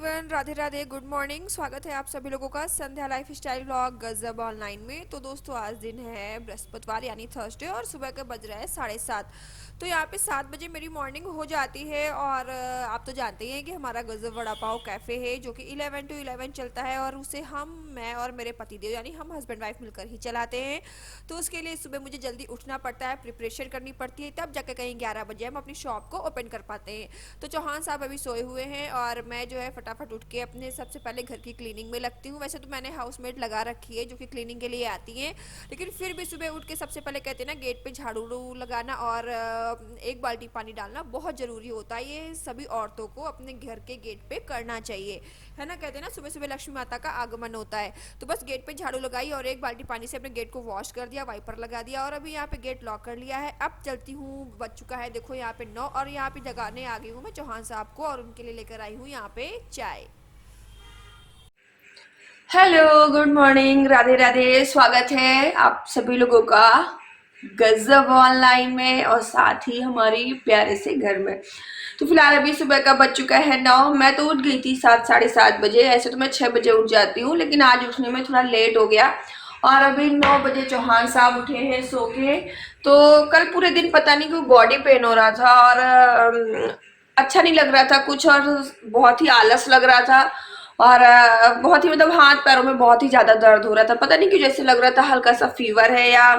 Everyone, Radhe Radhe, good morning. स्वागत है आप सभी लोगों का संध्या लाइफ स्टाइल व्लॉग गजब ऑनलाइन में। तो दोस्तों, आज दिन है बृहस्पतिवार यानी थर्सडे और सुबह के बज रहा है 7:30। तो यहाँ पे 7 बजे मेरी मॉर्निंग हो जाती है। और आप तो जानते ही हैं कि हमारा गजब वड़ा पाव कैफ़े है जो कि 11 to 11 चलता है, और उसे मैं और मेरे पतिदेव यानी हम हस्बैंड वाइफ मिलकर ही चलाते हैं। तो उसके लिए सुबह मुझे जल्दी उठना पड़ता है, प्रिपरेशन करनी पड़ती है, तब जाकर कहीं 11 बजे हम अपनी शॉप को ओपन कर पाते हैं। तो चौहान साहब अभी सोए हुए हैं और मैं जो है फटाफट उठ के अपने सबसे पहले घर की क्लीनिंग में लगती हूँ। वैसे तो मैंने हाउसमेट लगा रखी है जो कि क्लीनिंग के लिए आती हैं, लेकिन फिर भी सुबह उठ के सबसे पहले कहते हैं ना, गेट पे झाड़ू लगाना और एक बाल्टी पानी डालना बहुत ज़रूरी होता है। ये सभी औरतों को अपने घर के गेट पे करना चाहिए, है ना। कहते हैं ना, सुबह सुबह लक्ष्मी माता का आगमन होता है। तो बस गेट पे झाड़ू लगाई और एक बाल्टी पानी से अपने गेट को वॉश कर दिया, वाइपर लगा दिया, और अभी यहाँ पे गेट लॉक कर लिया है। अब चलती हूँ, बज चुका है देखो यहाँ पे 9, और यहाँ पे जगाने आ गई हूँ मैं चौहान साहब को, और उनके लिए लेकर आई हूँ यहाँ पे चाय। Hello, good morning, Radhe Radhe. स्वागत है आप सभी लोगों का गजब ऑनलाइन में और साथ ही हमारी प्यारे से घर में। तो फिलहाल अभी सुबह का बज चुका है 9। मैं तो उठ गई थी 7 साढ़े 7 बजे। ऐसे तो मैं 6 बजे उठ जाती हूँ, लेकिन आज उठने में थोड़ा लेट हो गया और अभी 9 बजे चौहान साहब उठे हैं सो के। तो कल पूरे दिन पता नहीं क्यों बॉडी पेन हो रहा था और अच्छा नहीं लग रहा था कुछ, और बहुत ही आलस लग रहा था और बहुत ही मतलब हाथ पैरों में बहुत ही ज्यादा दर्द हो रहा था। पता नहीं क्यों, जैसे लग रहा था हल्का सा फीवर है या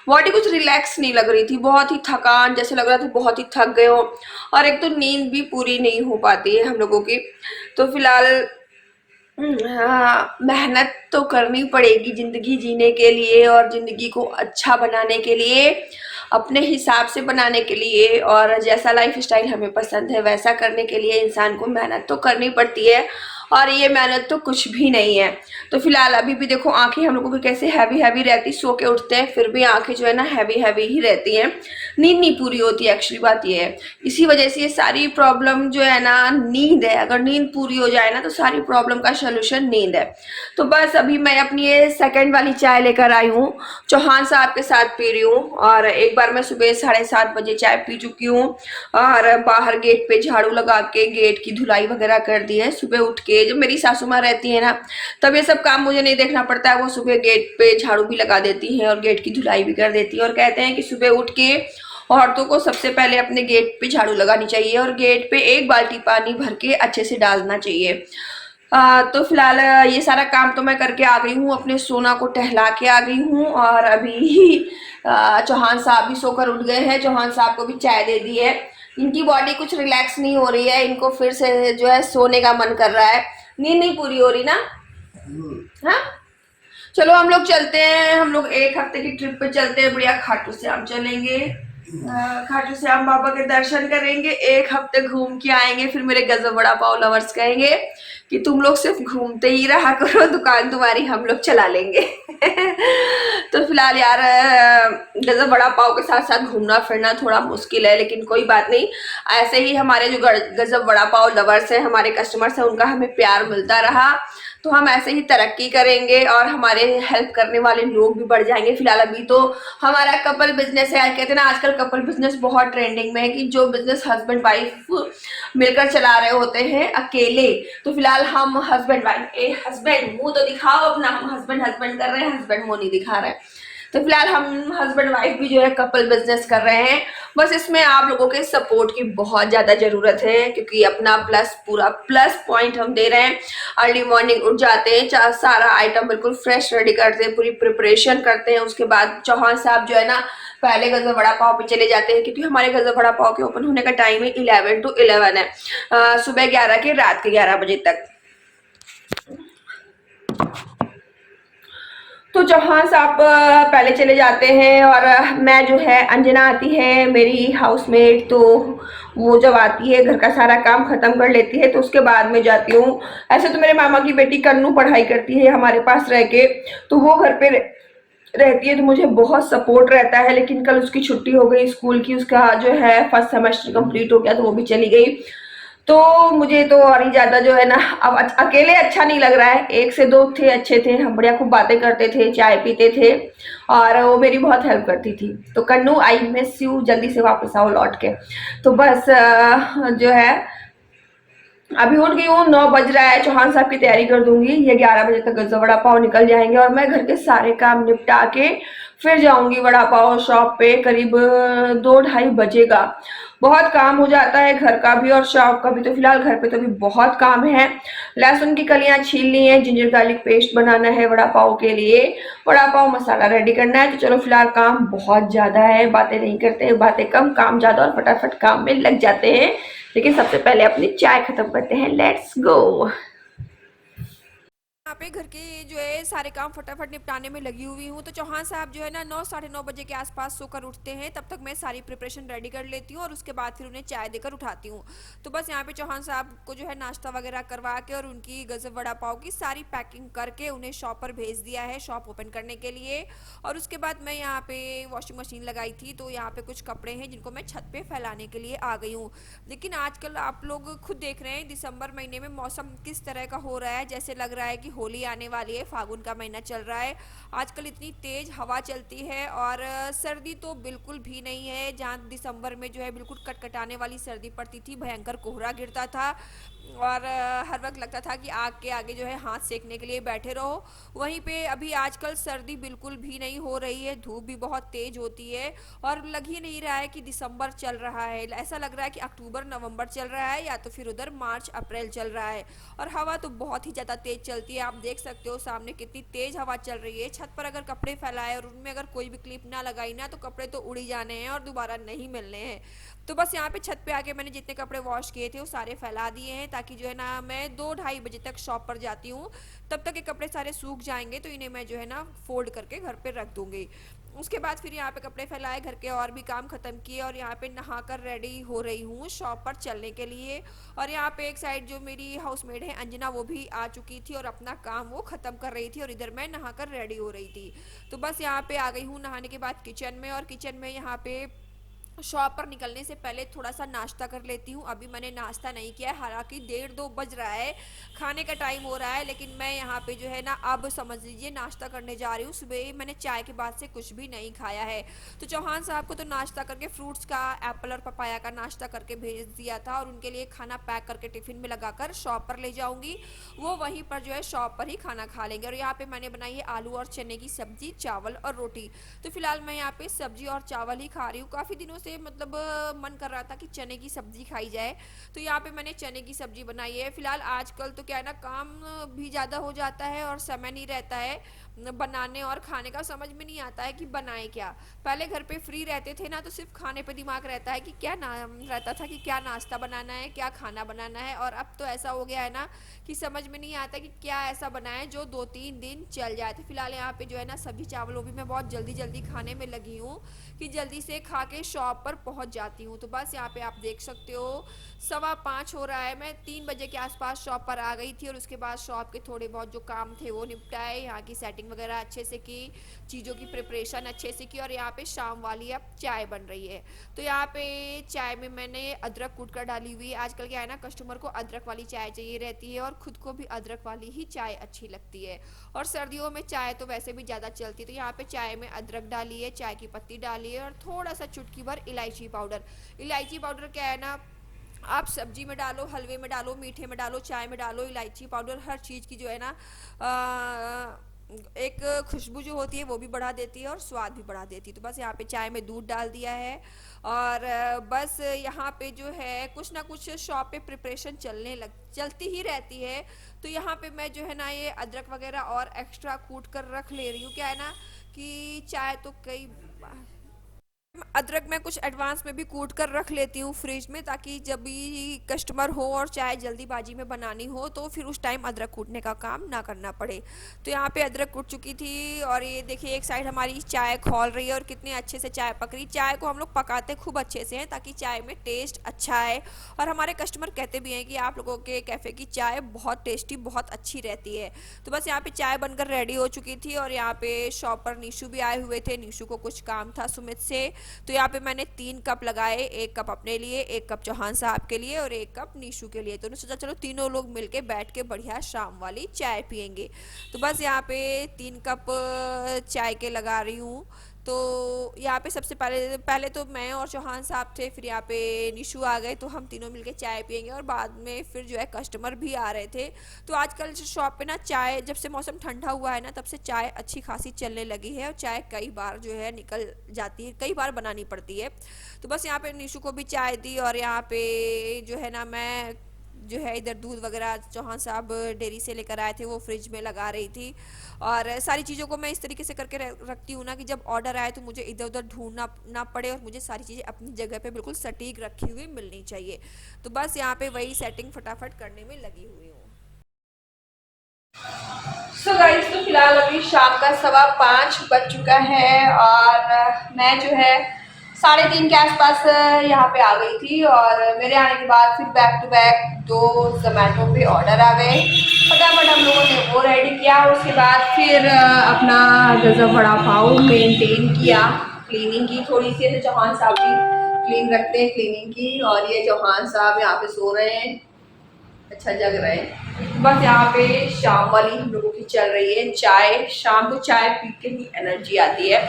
बॉडी कुछ रिलैक्स नहीं लग रही थी। बहुत ही थकान जैसे लग रहा था, बहुत ही थक गए हो। और एक तो नींद भी पूरी नहीं हो पाती है हम लोगों की। तो फिलहाल हाँ, मेहनत तो करनी पड़ेगी जिंदगी जीने के लिए और जिंदगी को अच्छा बनाने के लिए, अपने हिसाब से बनाने के लिए, और जैसा लाइफ स्टाइल हमें पसंद है वैसा करने के लिए इंसान को मेहनत तो करनी पड़ती है। और ये मेहनत तो कुछ भी नहीं है। तो फिलहाल अभी भी देखो आंखें हम लोगों की कैसे हैवी हैवी रहती, सो के उठते हैं फिर भी आंखें जो है ना हैवी हैवी ही रहती हैं। नींद नहीं पूरी होती है, एक्चुअली बात ये है। इसी वजह से ये सारी प्रॉब्लम जो है ना, नींद है। अगर नींद पूरी हो जाए ना तो सारी प्रॉब्लम का सोल्यूशन नींद है। तो बस अभी मैं अपनी ये सेकंड वाली चाय लेकर आई हूँ, चौहान साहब के साथ पी रही हूँ। और एक बार मैं सुबह 7:30 बजे चाय पी चुकी हूँ और बाहर गेट पे झाड़ू लगा के गेट की धुलाई वगैरह कर दी है। सुबह उठ के जब मेरी सासू माँ रहती है ना, तब ये सब काम मुझे नहीं देखना पड़ता है। वो सुबह गेट पे झाड़ू भी लगा देती है और गेट की धुलाई भी कर देती है, और कहते हैं कि सुबह उठ के औरतों को सबसे पहले अपने गेट पे झाड़ू लगानी चाहिए और गेट पे एक बाल्टी पानी भर के अच्छे से डालना चाहिए। तो फिलहाल ये सारा काम तो मैं करके आ गई हूँ, अपने सोना को टहला के आ गई हूँ। और अभी चौहान साहब भी सोकर उठ गए हैं, चौहान साहब को भी चाय दे दी है। इनकी बॉडी कुछ रिलैक्स नहीं हो रही है, इनको फिर से जो है सोने का मन कर रहा है। नींद नहीं पूरी हो रही ना। हाँ, चलो हम लोग चलते हैं, हम लोग एक हफ्ते की ट्रिप पे चलते हैं, बढ़िया खाटू श्याम चलेंगे। खाटू श्याम बाबा के दर्शन करेंगे, एक हफ्ते घूम के आएंगे। फिर मेरे गजब वड़ा पाव लवर्स कहेंगे कि तुम लोग सिर्फ घूमते ही रहा करो, दुकान तुम्हारी हम लोग चला लेंगे। तो फिलहाल यार गजब वड़ा पाव के साथ साथ घूमना फिरना थोड़ा मुश्किल है, लेकिन कोई बात नहीं। ऐसे ही हमारे जो गजब वड़ा पाव लवर्स हैं, हमारे कस्टमर्स हैं, उनका हमें प्यार मिलता रहा तो हम ऐसे ही तरक्की करेंगे और हमारे हेल्प करने वाले लोग भी बढ़ जाएंगे। फिलहाल अभी तो हमारा कपल बिजनेस है। कहते हैं ना, आजकल कपल बिजनेस बहुत ट्रेंडिंग में है कि जो बिजनेस हस्बैंड वाइफ मिलकर चला रहे होते हैं अकेले। तो फिलहाल हम हस्बैंड वाइफ, ए हस्बैंड मुंह तो दिखाओ अपना, हम हस्बैंड हस्बैंड कर रहे हैं, हस्बैंड मुंह नहीं दिखा रहे हैं। तो फिलहाल हम हस्बैंड वाइफ भी जो है कपल बिजनेस कर रहे हैं। बस इसमें आप लोगों के सपोर्ट की बहुत ज्यादा जरूरत है, क्योंकि अपना प्लस पूरा प्लस पॉइंट हम दे रहे हैं। अर्ली मॉर्निंग उठ जाते हैं, सारा आइटम बिल्कुल फ्रेश रेडी करते हैं, पूरी प्रिपरेशन करते हैं। उसके बाद चौहान साहब जो है ना, पहले गजब वड़ा पाव पे चले जाते हैं, क्योंकि हमारे गजब वड़ा पाव के ओपन होने का टाइम है 11 to 11 है, सुबह 11 के रात के 11 बजे तक। तो चौहान साहब पहले चले जाते हैं और मैं जो है, अंजना आती है मेरी हाउसमेट, तो वो जब आती है घर का सारा काम खत्म कर लेती है, तो उसके बाद में जाती हूँ। ऐसे तो मेरे मामा की बेटी कन्नू पढ़ाई करती है हमारे पास रह के, तो वो घर पे रहती है, तो मुझे बहुत सपोर्ट रहता है। लेकिन कल उसकी छुट्टी हो गई स्कूल की, उसका जो है फर्स्ट सेमेस्टर कंप्लीट हो गया, तो वो भी चली गई। तो मुझे तो और ही ज्यादा जो है ना, अब अकेले अच्छा नहीं लग रहा है। एक से दो थे अच्छे थे, हम बढ़िया खूब बातें करते थे, चाय पीते थे, और वो मेरी बहुत हेल्प करती थी। तो कन्नू, आई मिस यू, जल्दी से वापस आओ लौट के। तो बस जो है अभी उठ गई हूँ, 9 बज रहा है, चौहान साहब की तैयारी कर दूंगी। ये 11 बजे तक गज्जा वड़ा पाव निकल जाएंगे और मैं घर के सारे काम निपटा के फिर जाऊंगी वड़ा पाव शॉप पे। करीब 2 ढाई बजेगा। बहुत काम हो जाता है घर का भी और शॉप का भी। तो फिलहाल घर पे तो भी बहुत काम है। लहसुन की कलियां छील ली हैं, जिंजर गार्लिक पेस्ट बनाना है वड़ा पाव के लिए, वड़ा पाव मसाला रेडी करना है। तो चलो फिलहाल काम बहुत ज्यादा है, बातें नहीं करते हैं, बातें कम काम ज्यादा और फटाफट काम में लग जाते हैं। लेकिन सबसे पहले अपनी चाय खत्म करते हैं। Let's go. यहाँ पे घर के जो है सारे काम फटाफट निपटाने में लगी हुई हूँ। तो चौहान साहब जो है ना 9 साढ़े 9 बजे के आसपास सोकर उठते हैं। तब तक मैं सारी प्रिपरेशन रेडी कर लेती हूँ और उसके बाद फिर उन्हें चाय देकर उठाती हूँ। तो बस यहाँ पे चौहान साहब को जो है नाश्ता वगैरह करवा के और उनकी गजब वड़ा पाव की सारी पैकिंग करके उन्हें शॉप पर भेज दिया है शॉप ओपन करने के लिए। और उसके बाद मैं यहाँ पे वॉशिंग मशीन लगाई थी, तो यहाँ पे कुछ कपड़े हैं जिनको मैं छत पे फैलाने के लिए आ गई हूँ। लेकिन आजकल आप लोग खुद देख रहे हैं दिसंबर महीने में मौसम किस तरह का हो रहा है। जैसे लग रहा है कि होली आने वाली है, फागुन का महीना चल रहा है। आजकल इतनी तेज हवा चलती है और सर्दी तो बिल्कुल भी नहीं है। जहाँ दिसंबर में जो है बिल्कुल कटकटाने वाली सर्दी पड़ती थी, भयंकर कोहरा गिरता था और हर वक्त लगता था कि आग के आगे जो है हाथ सेकने के लिए बैठे रहो। वहीं पे अभी आजकल सर्दी बिल्कुल भी नहीं हो रही है, धूप भी बहुत तेज होती है और लग ही नहीं रहा है कि दिसंबर चल रहा है। ऐसा लग रहा है कि अक्टूबर नवंबर चल रहा है या तो फिर उधर मार्च अप्रैल चल रहा है। और हवा तो बहुत ही ज़्यादा तेज चलती है, आप देख सकते हो सामने कितनी तेज हवा चल रही है। छत पर अगर कपड़े फैलाए और उनमें अगर कोई भी क्लिप ना लगाई ना तो कपड़े तो उड़ी जाने हैं और दोबारा नहीं मिलने हैं। तो बस यहाँ पे छत पे आके मैंने जितने कपड़े वॉश किए थे वो सारे फैला दिए हैं, ताकि जो है ना मैं 2 ढाई बजे तक शॉप पर जाती हूँ। तब तक ये कपड़े सारे सूख जाएंगे तो इन्हें मैं जो है ना फोल्ड करके घर पे रख दूंगी। उसके बाद फिर यहाँ पे कपड़े फैलाए, घर के और भी काम खत्म किए और यहाँ पे नहाकर रेडी हो रही हूँ शॉप पर चलने के लिए। और यहाँ पे एक साइड जो मेरी हाउसमेट है अंजना, वो भी आ चुकी थी और अपना काम वो खत्म कर रही थी और इधर मैं नहाकर रेडी हो रही थी। तो बस यहाँ पे आ गई हूँ नहाने के बाद किचन में। और किचन में यहाँ पे शॉप पर निकलने से पहले थोड़ा सा नाश्ता कर लेती हूँ। अभी मैंने नाश्ता नहीं किया है, हालांकि 1:30-2 बज रहा है, खाने का टाइम हो रहा है, लेकिन मैं यहाँ पे जो है ना अब समझ लीजिए नाश्ता करने जा रही हूँ। सुबह ही मैंने चाय के बाद से कुछ भी नहीं खाया है। तो चौहान साहब को तो नाश्ता करके फ्रूट्स का, एप्पल और पपाया का नाश्ता करके भेज दिया था और उनके लिए खाना पैक करके टिफिन में लगाकर शॉप पर ले जाऊंगी। वो वहीं पर जो है शॉप पर ही खाना खा लेंगे। और यहाँ पे मैंने बनाई है आलू और चने की सब्जी, चावल और रोटी। तो फिलहाल मैं यहाँ पे सब्जी और चावल ही खा रही हूँ। काफ़ी दिनों से मतलब मन कर रहा था कि चने की सब्जी खाई जाए, तो यहाँ पे मैंने चने की सब्जी बनाई है। फिलहाल आजकल तो क्या है ना, काम भी ज़्यादा हो जाता है और समय नहीं रहता है बनाने और खाने का। समझ में नहीं आता है कि बनाए क्या। पहले घर पे फ्री रहते थे ना तो सिर्फ खाने पे दिमाग रहता है कि क्या नाम रहता था कि क्या नाश्ता बनाना है, क्या खाना बनाना है। और अब तो ऐसा हो गया है ना कि समझ में नहीं आता कि क्या ऐसा बनाए जो 2-3 दिन चल जाए। तो फिलहाल यहाँ पे जो है ना सब्जी चावलों भी मैं बहुत जल्दी जल्दी खाने में लगी हूँ कि जल्दी से खा के शॉप पर पहुँच जाती हूँ। तो बस यहाँ पे आप देख सकते हो 5:15 हो रहा है। मैं 3 बजे के आसपास शॉप पर आ गई थी और उसके बाद शॉप के थोड़े बहुत जो काम थे वो निपटाए, यहाँ की सेटिंग वगैरह अच्छे से की, चीज़ों की प्रिपरेशन अच्छे से की। और यहाँ पे शाम वाली अब चाय बन रही है। तो यहाँ पे चाय में मैंने अदरक कूट कर डाली हुई है। आजकल क्या है ना, कस्टमर को अदरक वाली चाय चाहिए रहती है और खुद को भी अदरक वाली ही चाय अच्छी लगती है। और सर्दियों में चाय तो वैसे भी ज़्यादा चलती है। तो यहाँ पे चाय में अदरक डाली है, चाय की पत्ती डाली है और थोड़ा सा चुटकी भर इलायची पाउडर। इलायची पाउडर क्या है ना, आप सब्जी में डालो, हलवे में डालो, मीठे में डालो, चाय में डालो, इलायची पाउडर हर चीज़ की जो है ना एक खुशबू जो होती है वो भी बढ़ा देती है और स्वाद भी बढ़ा देती है। तो बस यहाँ पे चाय में दूध डाल दिया है और बस यहाँ पे जो है कुछ ना कुछ शॉप पे प्रिपरेशन चलती ही रहती है। तो यहाँ पे मैं जो है ना ये अदरक वगैरह और एक्स्ट्रा कूट कर रख ले रही हूँ। क्या है ना कि चाय तो कई अदरक मैं कुछ एडवांस में भी कूट कर रख लेती हूँ फ्रिज में, ताकि जब भी कस्टमर हो और चाय जल्दीबाजी में बनानी हो तो फिर उस टाइम अदरक कूटने का काम ना करना पड़े। तो यहाँ पे अदरक कूट चुकी थी और ये देखिए एक साइड हमारी चाय खौल रही है और कितने अच्छे से चाय पक रही। चाय को हम लोग पकाते खूब अच्छे से हैं ताकि चाय में टेस्ट अच्छा आए। और हमारे कस्टमर कहते भी हैं कि आप लोगों के कैफ़े की चाय बहुत टेस्टी, बहुत अच्छी रहती है। तो बस यहाँ पे चाय बनकर रेडी हो चुकी थी और यहाँ पे शॉप पर नीशू भी आए हुए थे। नीशू को कुछ काम था सुमित से, तो यहाँ पे मैंने 3 कप लगाए, 1 कप अपने लिए, 1 कप चौहान साहब के लिए और 1 कप नीशू के लिए। तो उन्होंने सोचा चलो तीनों लोग मिलके बैठ के बढ़िया शाम वाली चाय पियेंगे। तो बस यहाँ पे 3 कप चाय के लगा रही हूँ। तो यहाँ पे सबसे पहले पहले तो मैं और चौहान साहब थे, फिर यहाँ पे निशु आ गए, तो हम तीनों मिलके चाय पियेंगे, और बाद में फिर जो है कस्टमर भी आ रहे थे। तो आजकल शॉप पे ना चाय, जब से मौसम ठंडा हुआ है ना, तब से चाय अच्छी खासी चलने लगी है, और चाय कई बार जो है निकल जाती है, कई बार बनानी पड़ती है। तो बस यहाँ पे निशु को भी चाय दी, और यहाँ पे जो है ना मैं जो है इधर दूध वगैरह चौहान साहब डेयरी से लेकर आए थे, वो फ्रिज में लगा रही थी। और सारी चीज़ों को मैं इस तरीके से करके रखती हूँ ना कि जब ऑर्डर आए तो मुझे इधर उधर ढूंढना ना पड़े, और मुझे सारी चीज़ें अपनी जगह पे बिल्कुल सटीक रखी हुई मिलनी चाहिए। तो बस यहाँ पे वही सेटिंग फटाफट करने में लगी हुई हूँ। सो गाइस, तो फिलहाल अभी शाम का 5:15 बज चुका है, और मैं जो है 3:30 के आसपास यहाँ पे आ गई थी। और मेरे आने के बाद फिर बैक टू बैक 2 जोमेटो पे ऑर्डर आ गए। फटाफट हम लोगों ने वो रेडी किया, और उसके बाद फिर अपना गजब वड़ा पाव मेंटेन किया, क्लीनिंग की थोड़ी सी। ऐसे चौहान साहब भी क्लीन रखते हैं, क्लीनिंग की। और ये चौहान साहब यहाँ पे सो रहे हैं, अच्छा जग रहे हैं। बस यहाँ पे शाम वाली हम लोगों की चल रही है चाय। शाम को चाय पी के ही एनर्जी आती है।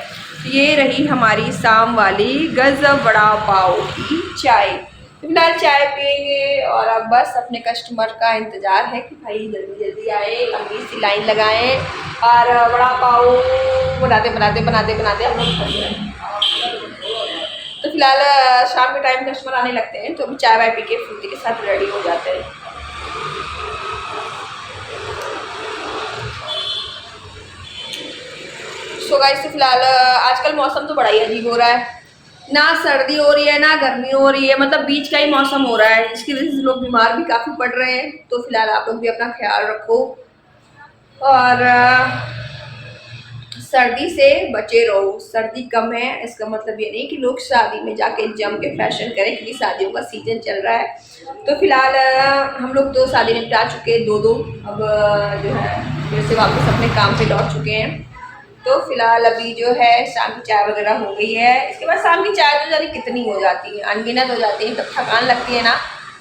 ये रही हमारी शाम वाली गजब वड़ा पाव की चाय। फिलहाल चाय पियेंगे, और अब बस अपने कस्टमर का इंतजार है कि भाई जल्दी जल्दी आए, लंबी सी लाइन लगाएं, और वड़ा पाव बनाते बनाते बनाते बनाते हम लोग थक गए। तो फिलहाल शाम के टाइम कस्टमर आने लगते हैं, तो अभी चाय वाय पी के फ्रूटी के साथ रेडी हो जाते हैं। सो गाइस, तो फिलहाल आजकल मौसम तो बड़ा ही अजीब हो रहा है, ना सर्दी हो रही है ना गर्मी हो रही है, मतलब बीच का ही मौसम हो रहा है, जिसकी वजह से लोग बीमार भी काफी पड़ रहे हैं। तो फिलहाल आप लोग भी अपना ख्याल रखो, और सर्दी से बचे रहो। सर्दी कम है इसका मतलब ये नहीं कि लोग शादी में जाके जम के फैशन करें, क्योंकि शादियों का सीजन चल रहा है। तो फिलहाल हम लोग 2 शादी निपटा चुके हैं, 2 अब जो है फिर से वापस अपने काम पे लौट चुके हैं। तो फिलहाल अभी जो है शाम की चाय वगैरह हो गई है। इसके बाद शाम की चाय तो जाने कितनी हो जाती है, अनगिनत हो जाती है, तब थकान लगती है ना।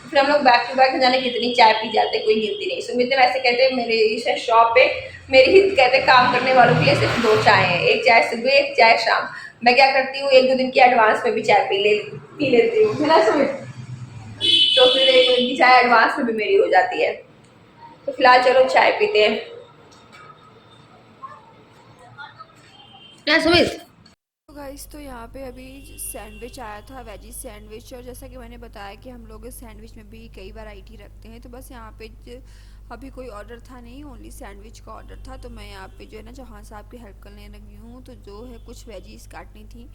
फिर हम लोग बैक टू बैक जाने कितनी चाय पी जाते हैं, कोई गिनती नहीं। सुमित ने वैसे कहते हैं मेरे इस शॉप पे, मेरी ही कहते काम करने वालों के लिए सिर्फ 2 चाय हैं, एक चाय सुबह एक चाय शाम। मैं क्या करती हूँ, 1-2 दिन की एडवांस में भी चाय पी लेती हूँ, है ना सुमित? तो फिर 1 दिन की चाय एडवांस में भी मेरी हो जाती है। तो फिलहाल चलो चाय पीते हैं ना सुमित। तो गाइस, तो यहाँ पे अभी सैंडविच आया था, वेजी सैंडविच, और जैसा कि मैंने बताया कि हम लोग इस सैंडविच में भी कई वैरायटी रखते हैं। तो बस यहाँ पे अभी कोई ऑर्डर था नहीं, ओनली सैंडविच का ऑर्डर था। तो मैं यहाँ पे जो है ना चौहान साहब की हेल्प करने लगी हूँ। तो जो है कुछ वेजीज काटनी थी,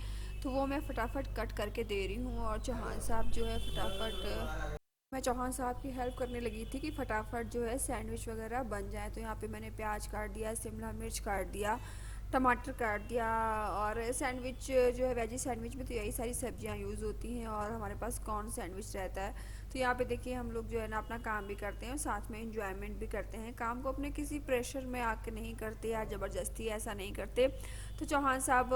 तो वो मैं फटाफट कट करके दे रही हूँ, और चौहान साहब जो है फटाफट मैं चौहान साहब की हेल्प करने लगी थी कि फटाफट जो है सैंडविच वगैरह बन जाए। तो यहाँ पे मैंने प्याज काट दिया, शिमला मिर्च काट दिया, टमाटर काट दिया। और सैंडविच जो है वेजी सैंडविच में तो यही सारी सब्जियां यूज़ होती हैं, और हमारे पास कॉर्न सैंडविच रहता है। तो यहाँ पे देखिए हम लोग जो है ना अपना काम भी करते हैं, और साथ में इंजॉयमेंट भी करते हैं। काम को अपने किसी प्रेशर में आके नहीं करते या ज़बरदस्ती ऐसा नहीं करते। तो चौहान साहब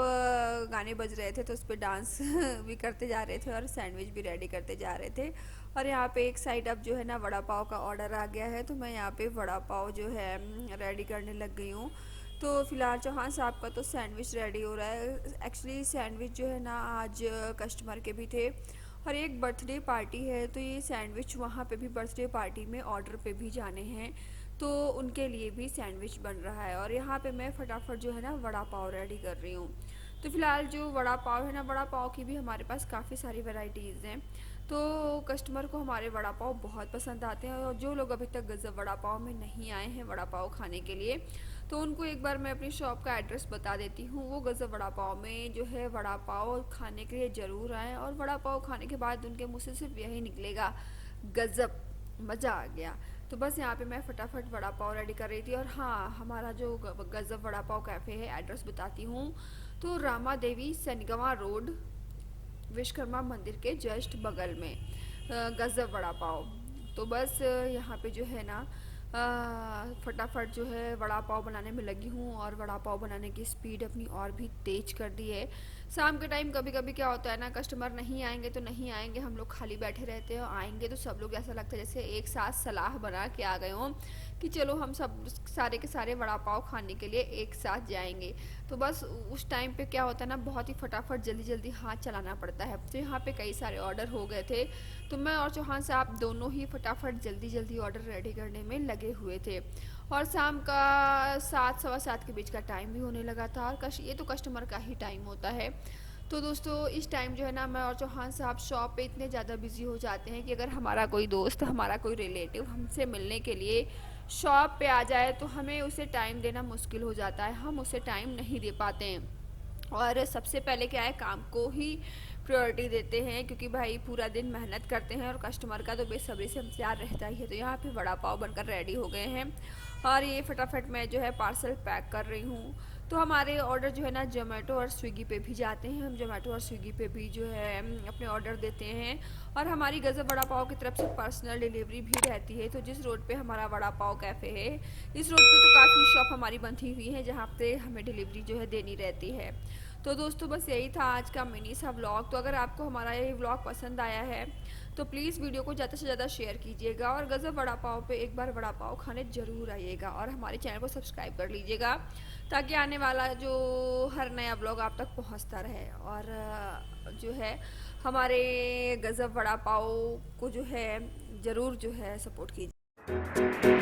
गाने बज रहे थे, तो उस पर डांस भी करते जा रहे थे, और सैंडविच भी रेडी करते जा रहे थे। और यहाँ पे एक साइड अब जो है ना वड़ा पाव का ऑर्डर आ गया है, तो मैं यहाँ पे वड़ा पाव जो है रेडी करने लग गई हूँ। तो फिलहाल चौहान साहब का तो सैंडविच रेडी हो रहा है। एक्चुअली सैंडविच जो है ना आज कस्टमर के भी थे, और एक बर्थडे पार्टी है, तो ये सैंडविच वहाँ पे भी बर्थडे पार्टी में ऑर्डर पे भी जाने हैं, तो उनके लिए भी सैंडविच बन रहा है। और यहाँ पे मैं फटाफट जो है ना वड़ा पाव रेडी कर रही हूँ। तो फिलहाल जो वड़ा पाव है ना, वड़ा पाव की भी हमारे पास काफ़ी सारी वैरायटीज़ हैं। तो कस्टमर को हमारे वड़ा पाव बहुत पसंद आते हैं, और जो लोग अभी तक गज़ब वड़ा पाव में नहीं आए हैं वड़ा पाव खाने के लिए, तो उनको एक बार मैं अपनी शॉप का एड्रेस बता देती हूँ। वो गज़ब वड़ा पाव में जो है वड़ा पाव खाने के लिए ज़रूर आएँ, और वड़ा पाव खाने के बाद उनके मुँह से सिर्फ यही निकलेगा, गज़ब, मज़ा आ गया। तो बस यहाँ पे मैं फटाफट वड़ा पाव रेडी कर रही थी। और हाँ, हमारा जो गज़ब वड़ा पाव कैफ़े है, एड्रेस बताती हूँ। तो रामा देवी सनगवा रोड, विश्वकर्मा मंदिर के जस्ट बगल में गज़ब वड़ा पाव। तो बस यहाँ पे जो है ना फटाफट जो है वड़ा पाव बनाने में लगी हूँ, और वड़ा पाव बनाने की स्पीड अपनी और भी तेज कर दी है। शाम के टाइम कभी कभी क्या होता है ना, कस्टमर नहीं आएंगे तो नहीं आएंगे, हम लोग खाली बैठे रहते हैं, और आएंगे तो सब लोग ऐसा लगता है जैसे एक साथ सलाह बना के आ गए हों कि चलो हम सब सारे के सारे वड़ा पाव खाने के लिए एक साथ जाएंगे। तो बस उस टाइम पे क्या होता है ना, बहुत ही फटाफट जल्दी जल्दी हाथ चलाना पड़ता है। तो यहाँ पे कई सारे ऑर्डर हो गए थे, तो मैं और चौहान साहब दोनों ही फटाफट जल्दी जल्दी ऑर्डर रेडी करने में लगे हुए थे। और शाम का 7 सवा 7 के बीच का टाइम भी होने लगा था, और ये तो कस्टमर का ही टाइम होता है। तो दोस्तों इस टाइम जो है ना, मैं और चौहान साहब शॉप पे इतने ज़्यादा बिजी हो जाते हैं कि अगर हमारा कोई दोस्त, हमारा कोई रिलेटिव हमसे मिलने के लिए शॉप पे आ जाए तो हमें उसे टाइम देना मुश्किल हो जाता है, हम उसे टाइम नहीं दे पाते हैं। और सबसे पहले क्या है, काम को ही प्रायोरिटी देते हैं, क्योंकि भाई पूरा दिन मेहनत करते हैं और कस्टमर का तो बेसब्री से इंतजार रहता ही है। तो यहाँ पे वड़ा पाव बनकर रेडी हो गए हैं, और ये फटाफट मैं जो है पार्सल पैक कर रही हूँ। तो हमारे ऑर्डर जो है ना जोमेटो और स्विगी पे भी जाते हैं, हम जोमेटो और स्विगी पे भी जो है अपने ऑर्डर देते हैं। और हमारी गज़ब वड़ा पाव की तरफ से पर्सनल डिलीवरी भी रहती है। तो जिस रोड पे हमारा वड़ा पाव कैफ़े है, इस रोड पे तो काफ़ी शॉप हमारी बंधी हुई है जहाँ पे हमें डिलीवरी जो है देनी रहती है। तो दोस्तों बस यही था आज का मिनी सा व्लॉग। तो अगर आपको हमारा ये व्लॉग पसंद आया है तो प्लीज़ वीडियो को ज़्यादा से ज़्यादा शेयर कीजिएगा, और गज़ब वड़ा पाव पे एक बार वड़ा पाव खाने ज़रूर आइएगा, और हमारे चैनल को सब्सक्राइब कर लीजिएगा ताकि आने वाला जो हर नया व्लॉग आप तक पहुंचता रहे। और जो है हमारे गज़ब वड़ा पाव को जो है ज़रूर जो है सपोर्ट कीजिए।